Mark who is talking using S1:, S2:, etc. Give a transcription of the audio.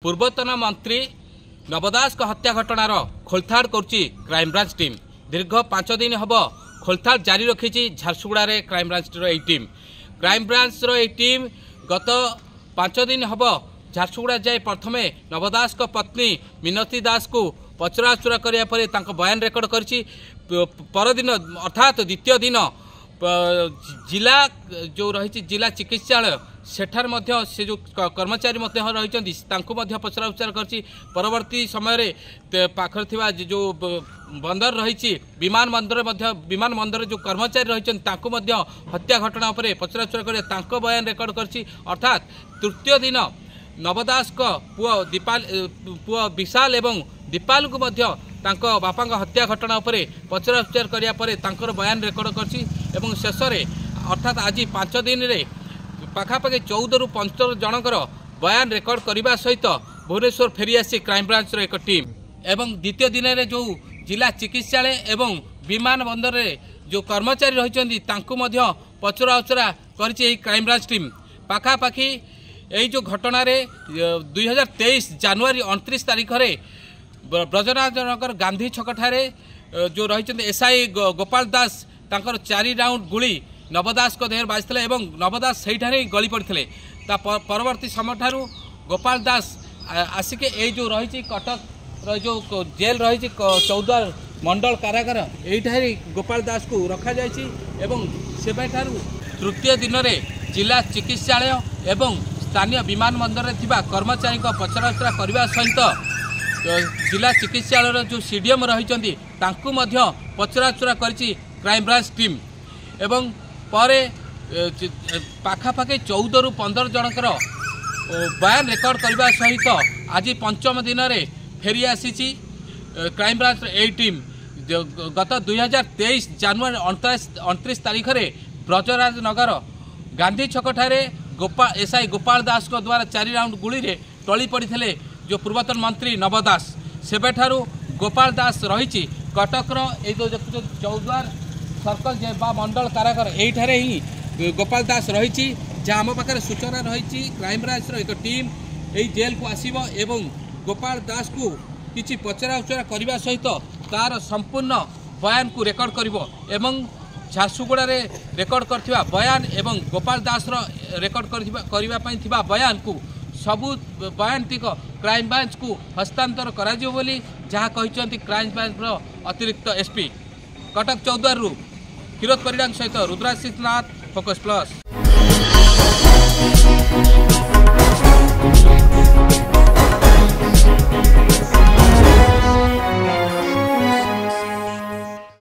S1: पूर्वतन मंत्री नव दास हत्या घटनार खोलताड़ करुच्ची क्राइमब्रांच टीम। दीर्घ 5 दिन हम खोलताड़ जारी रखी Jharsuguda crime branch team. Crime branch team गत 5 दिन हम झारसुगुड़ा जाए प्रथमे नव दास पत्नी मिनती दास को पचराउचरा करने बयान रेकर्ड कर परदिन अर्थात द्वितीय दिन जिला जो रही जिला चिकित्सालय सेठार से जो कर्मचारी रही पचराउचरा कर परवर्ती समय पाखर जो बंदर रही विमान बंदर जो कर्मचारी रही हत्या घटना पर पचराउचरा कर बयान रेकर्ड कर अर्थात तृतीय दिन नवदास पुआ विशाल एवं दीपाल को बापा हत्या घटना पर पचराउचर कर बयान रेकर्ड कर शेष अर्थात आज 5 दिन रे पाखापाखि 14 ରୁ 15 जनकर बयान रेकर्ड करने सहित भुवनेश्वर फेरी आसी क्राइमब्रांच एक टीम एवं द्वितीय दिन में जो जिला चिकित्सालय एवं विमान बंदर रे जो कर्मचारी रही पचराउचरा कर क्राइमब्रांच टीम पाखापाखि यही जो घटना 2023 जनवरी 29 तारीख में ब्रजराजनगर गांधी छक ठारे जो रही एसआई गोपाल दास तांकर 4 राउंड गुली नवदास को देह बाजते और नवदास से गली पड़ते परवर्ती समय ठारू गोपाल दास आसिक ये जो रही कटक जो जेल रही चौद्वार मंडल कारागार यही गोपाल दास को रखा से तृतीय दिन में जिला चिकित्सालय एवं स्थानीय विमान बंदर में कर्मचारी पचराउचरा करने सहित जिला चिकित्सालय जो सीडीएम रही पचराउचरा कर क्राइमब्रांच टीम एवं परे पाखापाखि 14 ରୁ 15 जनकर बयान रेकर्ड करने सहित आज पंचम दिन में फेरी आसी क्राइमब्रांच ए टीम गत 2023 जनवरी 29 तारीख में ब्रजराजनगर गांधी छक ठारे एसआई गोपाल दास को द्वारा 4 राउंड गुली रे टली पड़ते जो पूर्वतन मंत्री नव दास सेबेठारू गोपाल दास रही कटकर जो चौद्वार सर्कल मंडल कारागार यही ही गोपाल दास रही जहाँ आम पाखे सूचना रही क्राइमब्रांच एक टीम यही जेल को आसब एवं गोपाल दास को किसी पचराउचरा करने सहित तार संपूर्ण बयान को रेकर्ड कर झारसुगुड़ा रेकर्ड कर बयान एवं गोपाल दास रेकर्ड करने बयान को सबू बयान टिक क्राइमब्रांच को हस्तांतर करा जहाँ कहते क्राइमब्रांच अतिरिक्त एसपी कटक चौद्वार क्षीरोद परिडांग सहित रुद्राशिष नाथ फोकस प्लस।